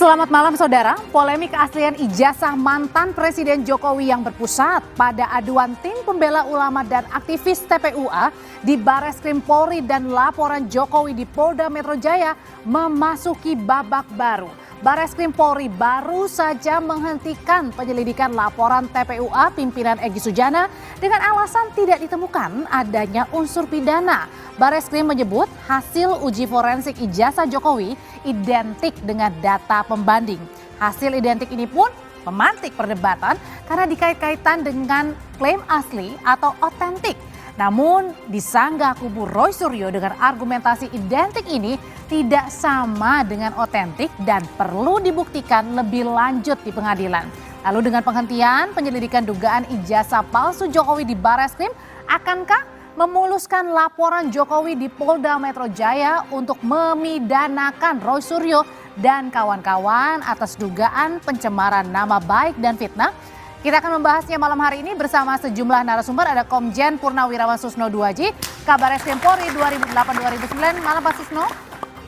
Selamat malam saudara, polemik keaslian ijazah mantan Presiden Jokowi yang berpusat pada aduan tim pembela ulama dan aktivis TPUA di Bareskrim Polri dan laporan Jokowi di Polda Metro Jaya memasuki babak baru. Bareskrim Polri baru saja menghentikan penyelidikan laporan TPUA pimpinan Egy Sujana dengan alasan tidak ditemukan adanya unsur pidana. Bareskrim menyebut hasil uji forensik ijazah Jokowi identik dengan data pembanding. Hasil identik ini pun memantik perdebatan karena dikait-kaitan dengan klaim asli atau otentik. Namun disanggah kubu Roy Suryo dengan argumentasi identik ini tidak sama dengan otentik dan perlu dibuktikan lebih lanjut di pengadilan. Lalu dengan penghentian penyelidikan dugaan ijazah palsu Jokowi di Bareskrim, akankah memuluskan laporan Jokowi di Polda Metro Jaya untuk memidanakan Roy Suryo dan kawan-kawan atas dugaan pencemaran nama baik dan fitnah? Kita akan membahasnya malam hari ini bersama sejumlah narasumber. Ada Komjen Purnawirawan Susno Duaji, Kabareskrim Polri 2008-2009. Malam Pak Susno.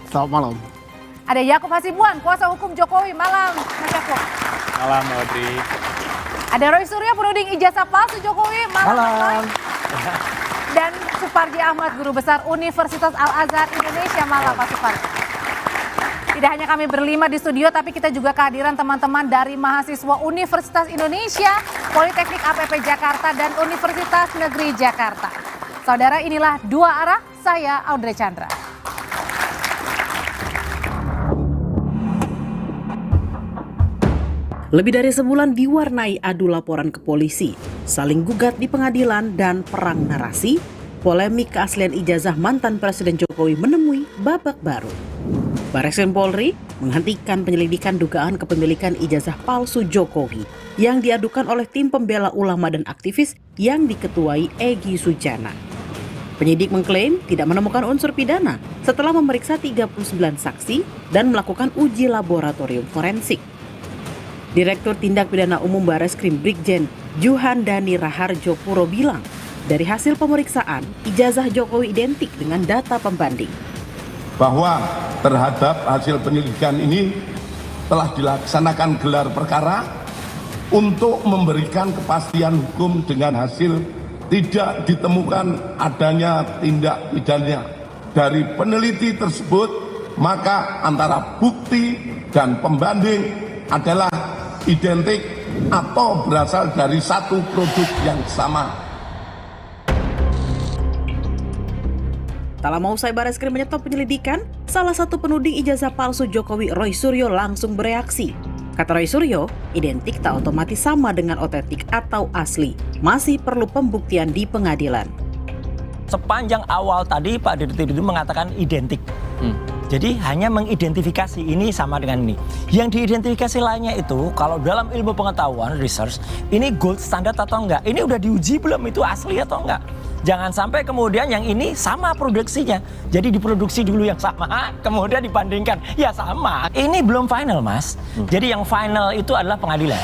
Selamat malam. Ada Yakub Hasibuan, kuasa hukum Jokowi. Malam Mas Yakub. Malam Audrey. Ada Roy Suryo, penuding ijazah palsu Jokowi. Malam. Dan Suparji Ahmad, Guru Besar Universitas Al-Azhar Indonesia. Malam Pak Suparji. Tidak hanya kami berlima di studio, tapi kita juga kehadiran teman-teman dari mahasiswa Universitas Indonesia, Politeknik APP Jakarta, dan Universitas Negeri Jakarta. Saudara, inilah Dua Arah, saya Audrey Chandra. Lebih dari sebulan diwarnai adu laporan ke polisi, saling gugat di pengadilan, dan perang narasi, polemik keaslian ijazah mantan Presiden Jokowi menemui babak baru. Bareskrim Polri menghentikan penyelidikan dugaan kepemilikan ijazah palsu Jokowi yang diadukan oleh tim pembela ulama dan aktivis yang diketuai Egy Sujana. Penyidik mengklaim tidak menemukan unsur pidana setelah memeriksa 39 saksi dan melakukan uji laboratorium forensik. Direktur Tindak Pidana Umum Bareskrim Brigjen Juhan Dani Raharjo Puro bilang, dari hasil pemeriksaan, ijazah Jokowi identik dengan data pembanding. Bahwa terhadap hasil penyelidikan ini telah dilaksanakan gelar perkara untuk memberikan kepastian hukum dengan hasil tidak ditemukan adanya tindak pidana dari peneliti tersebut, maka antara bukti dan pembanding adalah identik atau berasal dari satu produk yang sama. Tak lama usai Bareskrim menyetop penyelidikan, salah satu penuding ijazah palsu Jokowi, Roy Suryo, langsung bereaksi. Kata Roy Suryo, identik tak otomatis sama dengan otentik atau asli. Masih perlu pembuktian di pengadilan. Sepanjang awal tadi Pak Dirut itu mengatakan identik. Jadi hanya mengidentifikasi ini sama dengan ini. Yang diidentifikasi lainnya itu kalau dalam ilmu pengetahuan, research, ini gold standard atau enggak? Ini udah diuji belum itu asli atau enggak? Jangan sampai kemudian yang ini sama produksinya. Jadi diproduksi dulu yang sama, kemudian dibandingkan. Ya sama. Ini belum final, Mas. Jadi yang final itu adalah pengadilan.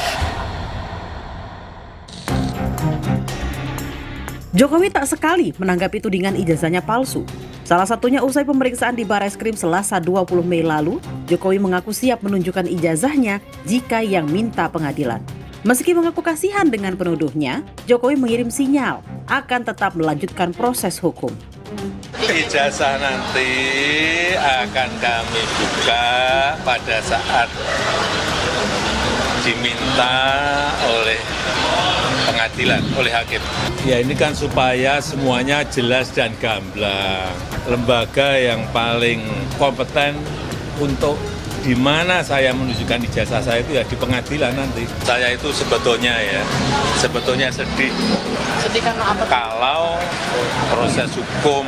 Jokowi tak sekali menanggapi tudingan ijazahnya palsu. Salah satunya usai pemeriksaan di Bareskrim Selasa 20 Mei lalu, Jokowi mengaku siap menunjukkan ijazahnya jika yang minta pengadilan. Meski mengaku kasihan dengan penuduhnya, Jokowi mengirim sinyal akan tetap melanjutkan proses hukum. Ijazah nanti akan kami buka pada saat diminta oleh pengadilan, oleh hakim. Ya ini kan supaya semuanya jelas dan gamblang. Lembaga yang paling kompeten untuk di mana saya menunjukkan ijazah saya itu ya di pengadilan nanti. Saya itu sebetulnya sedih. Sedih karena apa? Kalau proses hukum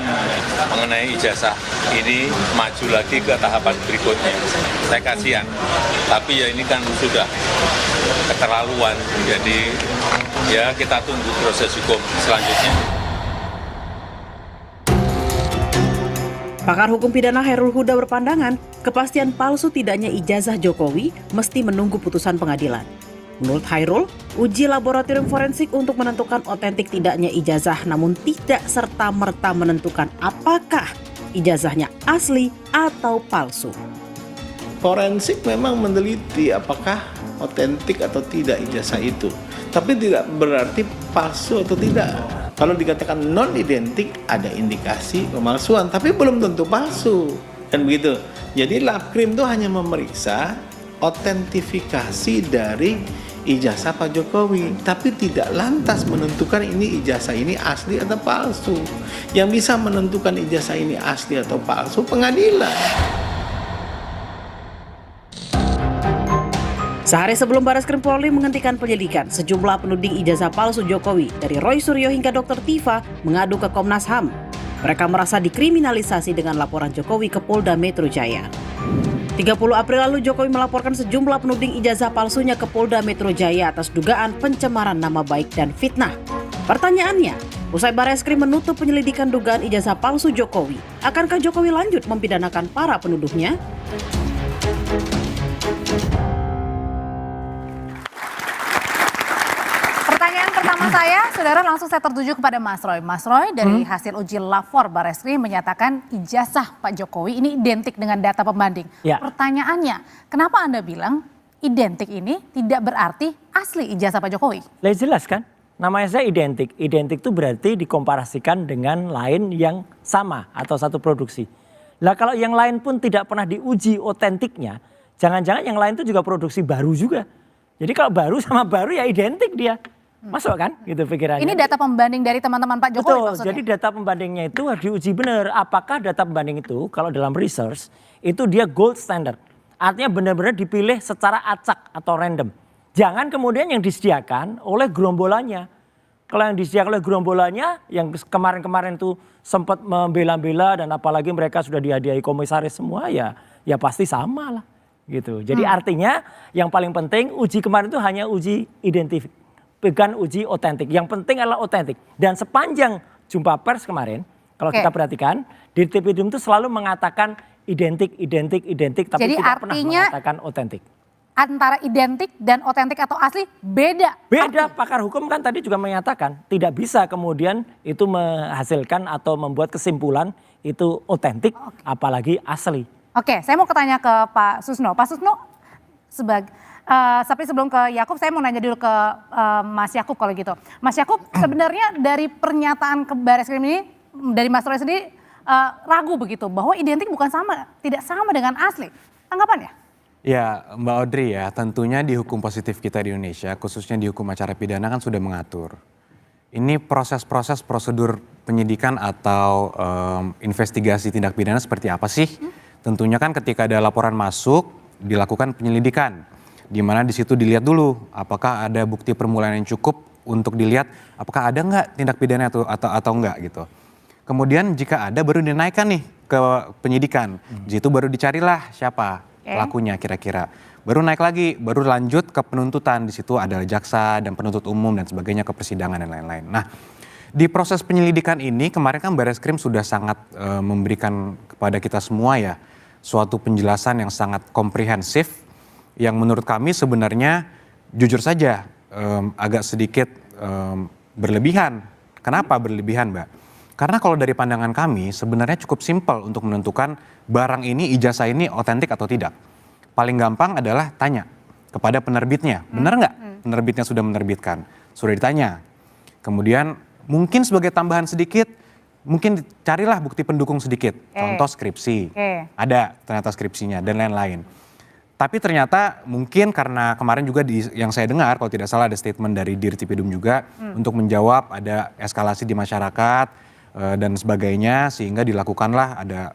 mengenai ijazah ini maju lagi ke tahapan berikutnya. Saya kasihan. Tapi ya ini kan sudah keterlaluan. Jadi ya kita tunggu proses hukum selanjutnya. Pakar hukum pidana Hairul Huda berpandangan, kepastian palsu tidaknya ijazah Jokowi mesti menunggu putusan pengadilan. Menurut Hairul, uji laboratorium forensik untuk menentukan otentik tidaknya ijazah namun tidak serta-merta menentukan apakah ijazahnya asli atau palsu. Forensik memang meneliti apakah otentik atau tidak ijazah itu. Tapi tidak berarti palsu atau tidak. Kalau dikatakan non-identik ada indikasi pemalsuan, tapi belum tentu palsu. Kan begitu. Jadi Labkrim itu hanya memeriksa otentifikasi dari ijazah Pak Jokowi, tapi tidak lantas menentukan ini ijazah ini asli atau palsu. Yang bisa menentukan ijazah ini asli atau palsu pengadilan. Sehari sebelum Barreskrim Polri menghentikan penyelidikan, sejumlah penuding ijazah palsu Jokowi dari Roy Suryo hingga Dr. Tifa mengadu ke Komnas HAM. Mereka merasa dikriminalisasi dengan laporan Jokowi ke Polda Metro Jaya. 30 April lalu Jokowi melaporkan sejumlah penuding ijazah palsunya ke Polda Metro Jaya atas dugaan pencemaran nama baik dan fitnah. Pertanyaannya, usai Barreskrim menutup penyelidikan dugaan ijazah palsu Jokowi, akankah Jokowi lanjut mempidanakan para penuduhnya? Pertanyaan pertama saya, saudara, langsung saya tertuju kepada Mas Roy. Mas Roy, dari hasil uji lapor Barreskrim menyatakan ijazah Pak Jokowi ini identik dengan data pembanding. Ya. Pertanyaannya, kenapa Anda bilang identik ini tidak berarti asli ijazah Pak Jokowi? Lah jelas kan, namanya saya identik. Identik itu berarti dikomparasikan dengan lain yang sama atau satu produksi. Lah kalau yang lain pun tidak pernah diuji otentiknya, jangan-jangan yang lain itu juga produksi baru juga. Jadi kalau baru sama baru ya identik dia. Masuk kan gitu pikirannya. Ini data pembanding dari teman-teman Pak Jokowi Betul, maksudnya? jadi data pembandingnya itu harus diuji benar. Apakah data pembanding itu kalau dalam research itu dia gold standard. Artinya benar-benar dipilih secara acak atau random. Jangan kemudian yang disediakan oleh gerombolannya. Kalau yang disediakan oleh gerombolannya yang kemarin-kemarin itu sempat membela-bela dan apalagi mereka sudah dihadiahi komisaris semua ya pasti sama lah gitu. Jadi artinya yang paling penting uji kemarin itu hanya uji identifikasi. Bukan uji otentik. Yang penting adalah otentik. Dan sepanjang jumpa pers kemarin, kalau kita perhatikan, Dirtipidum itu selalu mengatakan identik, tapi jadi tidak pernah artinya mengatakan otentik. Antara identik dan otentik atau asli beda. Beda, pakar hukum kan tadi juga menyatakan tidak bisa kemudian itu menghasilkan atau membuat kesimpulan itu otentik, apalagi asli. Oke, saya mau tanya ke Pak Susno. Pak Susno, tapi sebelum ke Yakub, saya mau nanya dulu ke Mas Yakub kalau gitu. Mas Yakub, sebenarnya dari pernyataan ke Barreskrim ini, dari Mas Roy sendiri ragu begitu, bahwa identik tidak sama dengan asli. Tanggapannya? Ya Mbak Audrey ya, tentunya di hukum positif kita di Indonesia, khususnya di hukum acara pidana kan sudah mengatur. Ini proses-proses prosedur penyidikan atau investigasi tindak pidana seperti apa sih? Tentunya kan ketika ada laporan masuk, dilakukan penyelidikan. Di mana di situ dilihat dulu apakah ada bukti permulaan yang cukup untuk dilihat apakah ada nggak tindak pidana atau enggak gitu. Kemudian jika ada baru dinaikkan nih ke penyidikan. Di situ baru dicarilah siapa pelakunya kira-kira. Baru naik lagi, baru lanjut ke penuntutan. Di situ ada jaksa dan penuntut umum dan sebagainya ke persidangan dan lain-lain. Nah, di proses penyelidikan ini kemarin kan Barreskrim sudah sangat memberikan kepada kita semua ya suatu penjelasan yang sangat komprehensif. Yang menurut kami sebenarnya jujur saja agak sedikit berlebihan. Kenapa berlebihan, Mbak? Karena kalau dari pandangan kami sebenarnya cukup simpel untuk menentukan barang ini, ijazah ini otentik atau tidak. Paling gampang adalah tanya kepada penerbitnya. Benar nggak penerbitnya sudah menerbitkan? Sudah ditanya. Kemudian mungkin sebagai tambahan sedikit, mungkin carilah bukti pendukung sedikit. Contoh skripsi. Ada ternyata skripsinya dan lain-lain. Tapi ternyata mungkin karena kemarin juga yang saya dengar kalau tidak salah ada statement dari Dirtipidum juga untuk menjawab ada eskalasi di masyarakat dan sebagainya sehingga dilakukanlah ada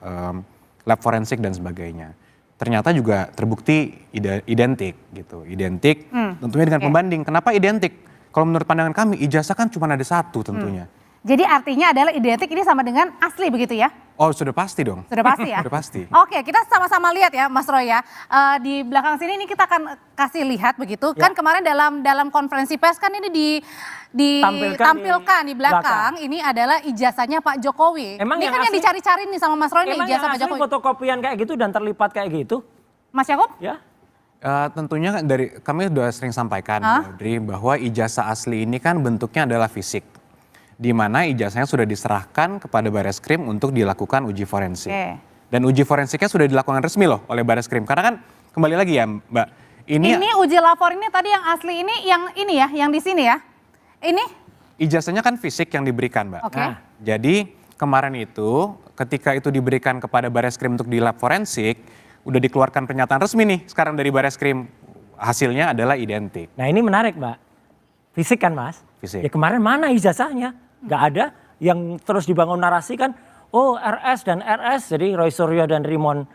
lab forensik dan sebagainya. Ternyata juga terbukti identik gitu. Identik tentunya dengan pembanding. Kenapa identik? Kalau menurut pandangan kami ijazah kan cuma ada satu tentunya. Jadi artinya adalah identik ini sama dengan asli begitu ya? Oh sudah pasti dong. Sudah pasti ya? Sudah pasti. Oke, kita sama-sama lihat ya Mas Roy ya. Di belakang sini ini kita akan kasih lihat begitu. Kan kemarin dalam konferensi pers kan ini ditampilkan di belakang. Ini adalah ijazahnya Pak Jokowi. Emang ini kan yang dicari-cari nih sama Mas Roy nih ijazah Pak Jokowi. Fotokopian kayak gitu dan terlipat kayak gitu? Mas Yakub? Ya. Tentunya dari kami sudah sering sampaikan Audrey, bahwa ijazah asli ini kan bentuknya adalah fisik. Di mana ijazahnya sudah diserahkan kepada Barreskrim untuk dilakukan uji forensik. Dan uji forensiknya sudah dilakukan resmi loh oleh Bareskrim. Karena kan kembali lagi ya Mbak, Ini uji lapor ini tadi yang asli ini ya, yang di sini ya. Ini ijazahnya kan fisik yang diberikan Mbak. Oke. Nah, jadi kemarin itu ketika itu diberikan kepada Bareskrim untuk di lab forensik, udah dikeluarkan pernyataan resmi nih sekarang dari Bareskrim. Hasilnya adalah identik. Nah ini menarik Mbak. Fisik kan Mas? Fisik. Ya kemarin mana ijazahnya? Nggak ada. Yang terus dibangun narasi kan, oh RS dan RS, jadi Roy Suryo dan Rimon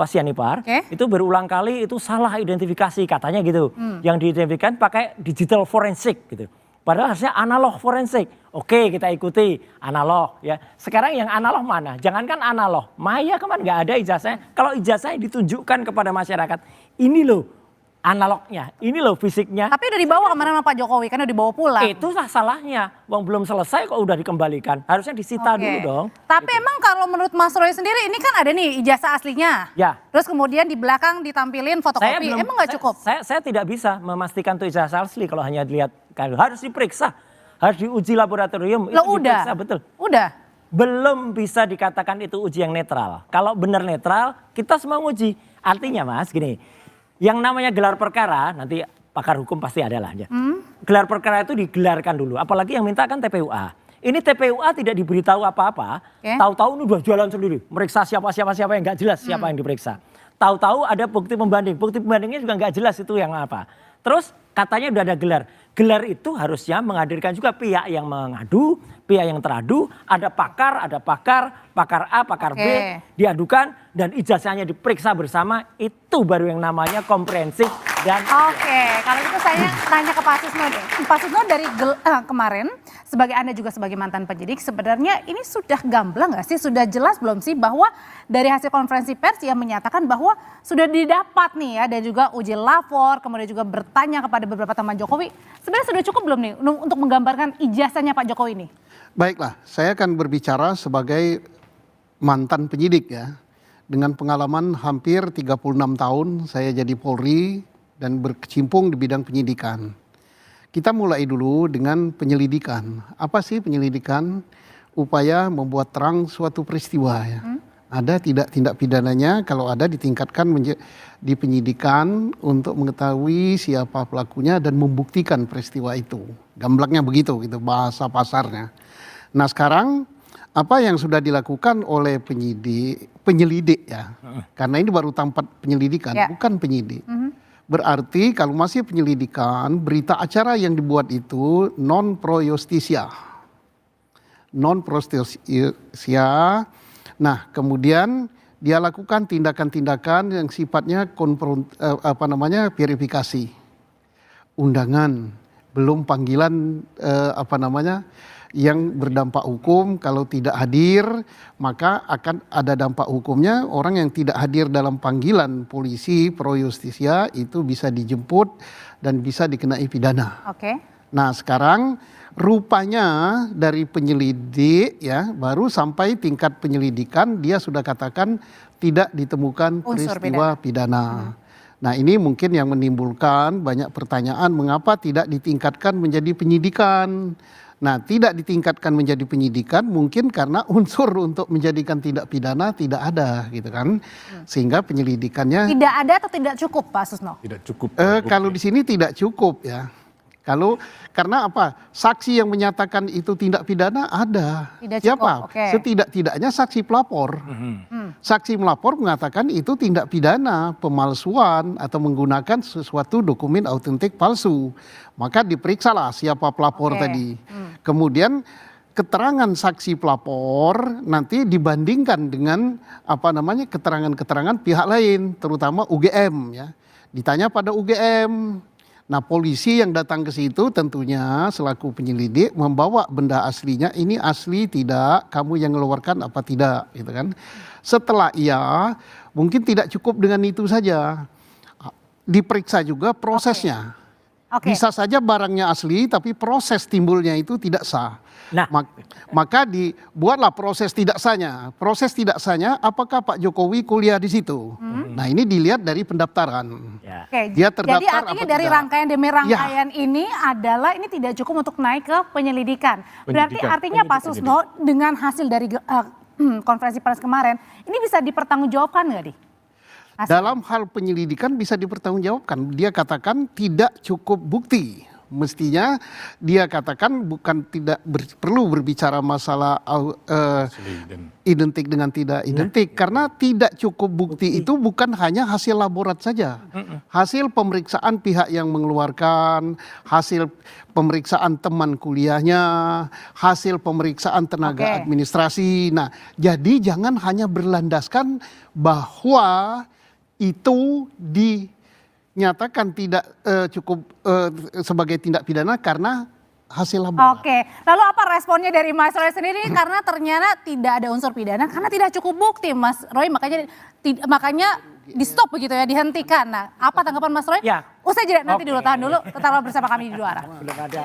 Sianipar, itu berulang kali itu salah identifikasi katanya gitu. Yang diidentifikasikan pakai digital forensik gitu. Padahal harusnya analog forensik. Oke, kita ikuti analog ya. Sekarang yang analog mana? Jangankan analog, maya kemarin nggak ada ijazahnya. Kalau ijazahnya ditunjukkan kepada masyarakat, ini loh analognya, ini loh fisiknya. Tapi udah dibawa kemarin sama Pak Jokowi, kan udah dibawa pulang. Itulah salahnya. Wong belum selesai kok udah dikembalikan. Harusnya disita dulu dong. Tapi emang kalau menurut Mas Roy sendiri ini kan ada nih ijazah aslinya. Ya. Terus kemudian di belakang ditampilin fotokopi. Emang nggak cukup? Saya tidak bisa memastikan itu ijazah asli kalau hanya dilihat. Harus diperiksa. Harus diuji laboratorium. Loh udah? Diperiksa, betul. Udah? Belum bisa dikatakan itu uji yang netral. Kalau benar netral, kita semua nguji. Artinya Mas gini, yang namanya gelar perkara, nanti pakar hukum pasti ada lah. Gelar perkara itu digelarkan dulu, apalagi yang minta kan TPUA. Ini TPUA tidak diberitahu apa-apa, tahu-tahu ini udah jalan sendiri. Meriksa siapa yang nggak jelas siapa yang diperiksa. Tahu-tahu ada bukti pembandingnya juga nggak jelas itu yang apa. Terus katanya udah ada gelar. Gelar itu harusnya menghadirkan juga pihak yang mengadu, pihak yang teradu, ada pakar A, pakar B, diadukan dan ijazahnya diperiksa bersama, itu baru yang namanya komprehensif dan Oke, kalau gitu saya tanya ke Pak Susno deh. Pak Susno dari kemarin, sebagai Anda juga sebagai mantan penyidik, sebenarnya ini sudah gamblang nggak sih? Sudah jelas belum sih bahwa dari hasil konferensi pers yang menyatakan bahwa sudah didapat nih ya, dan juga uji lapor, kemudian juga bertanya kepada beberapa teman Jokowi, sebenarnya sudah cukup belum nih untuk menggambarkan ijazahnya Pak Jokowi ini? Baiklah, saya akan berbicara sebagai mantan penyidik ya. Dengan pengalaman hampir 36 tahun saya jadi Polri dan berkecimpung di bidang penyidikan. Kita mulai dulu dengan penyelidikan. Apa sih penyelidikan? Upaya membuat terang suatu peristiwa ya. Ada tidak tindak pidananya, kalau ada ditingkatkan di penyidikan untuk mengetahui siapa pelakunya dan membuktikan peristiwa itu. Gamblangnya begitu gitu bahasa pasarnya. Nah sekarang apa yang sudah dilakukan oleh penyelidik ya. Karena ini baru tempat penyelidikan, bukan penyidik. Berarti kalau masih penyelidikan, berita acara yang dibuat itu non pro justisia. Non pro justisia. Nah, kemudian dia lakukan tindakan-tindakan yang sifatnya verifikasi. Undangan, belum panggilan yang berdampak hukum. Kalau tidak hadir, maka akan ada dampak hukumnya. Orang yang tidak hadir dalam panggilan polisi pro justisia itu bisa dijemput dan bisa dikenai pidana. Nah, sekarang rupanya dari penyelidik ya baru sampai tingkat penyelidikan dia sudah katakan tidak ditemukan peristiwa pidana. Nah ini mungkin yang menimbulkan banyak pertanyaan mengapa tidak ditingkatkan menjadi penyidikan. Nah tidak ditingkatkan menjadi penyidikan mungkin karena unsur untuk menjadikan tindak pidana tidak ada gitu kan. Sehingga penyelidikannya tidak ada atau tidak cukup Pak Susno? Tidak cukup. Kalau di sini tidak cukup ya. Karena apa? Saksi yang menyatakan itu tindak pidana ada. Siapa? Setidak-tidaknya saksi pelapor. Saksi melapor mengatakan itu tindak pidana pemalsuan atau menggunakan sesuatu dokumen autentik palsu. Maka diperiksalah siapa pelapor tadi. Kemudian keterangan saksi pelapor nanti dibandingkan dengan keterangan-keterangan pihak lain, terutama UGM ya. Ditanya pada UGM. Nah polisi yang datang ke situ tentunya selaku penyelidik membawa benda aslinya, ini asli tidak, kamu yang mengeluarkan apa tidak gitu kan. Setelah mungkin tidak cukup dengan itu saja, diperiksa juga prosesnya. Bisa saja barangnya asli tapi proses timbulnya itu tidak sah. Nah, maka dibuatlah proses tidak sahnya. Proses tidak sahnya apakah Pak Jokowi kuliah di situ? Nah ini dilihat dari pendaftaran. Dia terdaftar. Jadi artinya dari rangkaian demi rangkaian ini adalah ini tidak cukup untuk naik ke penyelidikan. Berarti artinya Pak Susno dengan hasil dari konferensi pers kemarin, ini bisa dipertanggungjawabkan nggak, Di? Dalam hal penyelidikan bisa dipertanggungjawabkan. Dia katakan tidak cukup bukti. Mestinya dia katakan bukan tidak perlu berbicara masalah identik dengan tidak identik. Karena tidak cukup bukti itu bukan hanya hasil laborat saja. Hasil pemeriksaan pihak yang mengeluarkan, hasil pemeriksaan teman kuliahnya, hasil pemeriksaan tenaga administrasi. Nah, jadi jangan hanya berlandaskan bahwa itu dinyatakan tidak cukup sebagai tindak pidana karena hasil laboratorium. Oke, lalu apa responnya dari Mas Roy sendiri? Karena ternyata tidak ada unsur pidana karena tidak cukup bukti, Mas Roy, makanya di stop begitu ya, dihentikan. Nah, apa tanggapan Mas Roy? Ya. Usai jeda nanti dulu, tahan dulu, tetaplah bersama kami di Dua Arah. Belum ada.